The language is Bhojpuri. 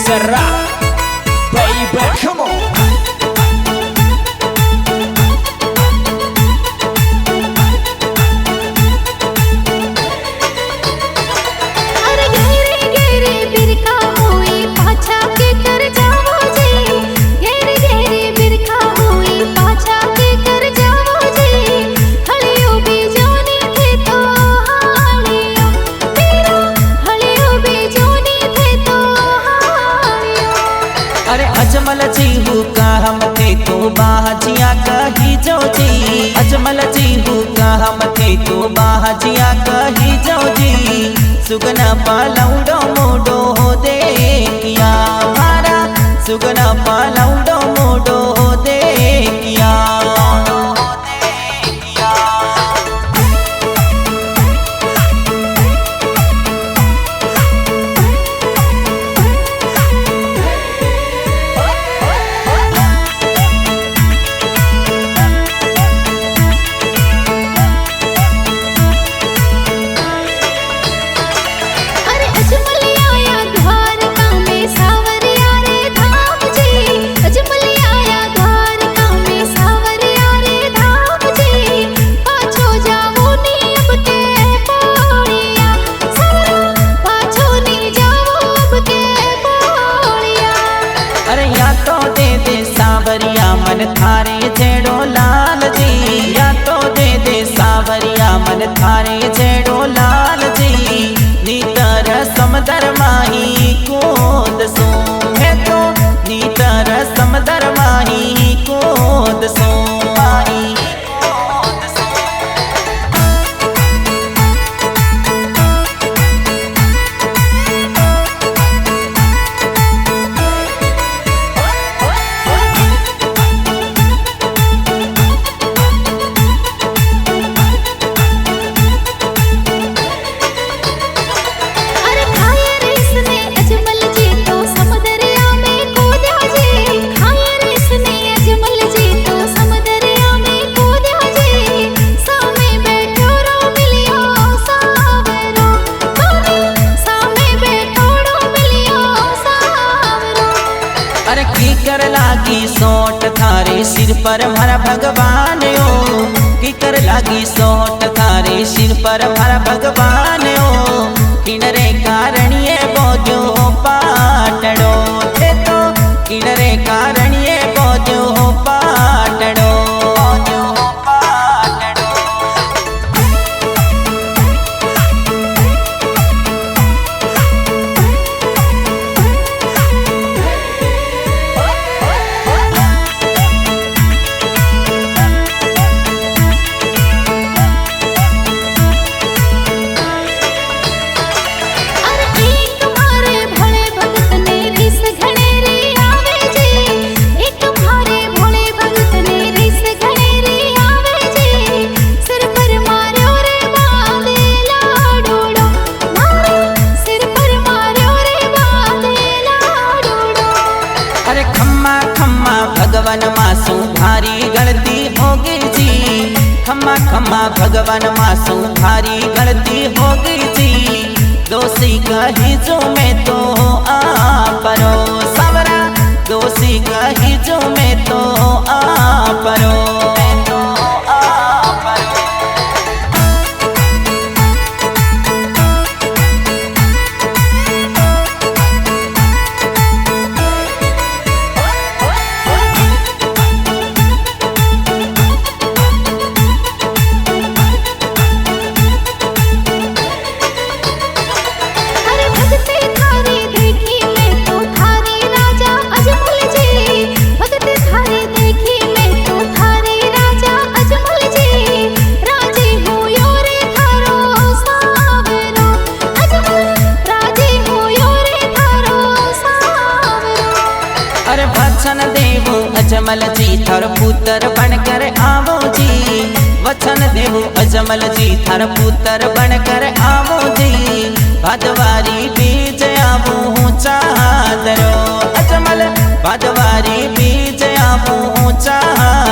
Será, baby, come on. Ajmal जी हुका हम थे तो बाजिया कही जो जी अजमल जी हुका हम थे तो बाजिया कही जो जी सुगना पालौडो मोडो दे किया मारा सुगना पालौडो मोडो दे किया मन थारे जेड़ो लाल जी या तो दे दे सावरिया मन थारे जेड़ो लाल जी नीतर समदर माही को दसो है तो नीतर समदर माही को दसो लागी सोट थारे सिर पर भरा भगवान ओ की कर लागी सोट थारे सिर पर भरा भगवान ओ किनरे कारणिए बोजो पाटड़ो थे तो किनरे कारणिए बोजो पाटड़ो भगवान मासू भारी गलती हो गई जी खम्मा खम्मा भगवान मासू भारी गलती हो गई जी दोषी कही जो मैं तो आ परो सवरा दोषी कही जो मैं तो आ परो वचन देवो अजमल जी थर पुत्र बनकर आवो जी वचन देवो अजमल जी थर पुत्र बनकर आवो जी भदवारी बीज आवो चादरो अजमल भदवारी बीज आवो चादरो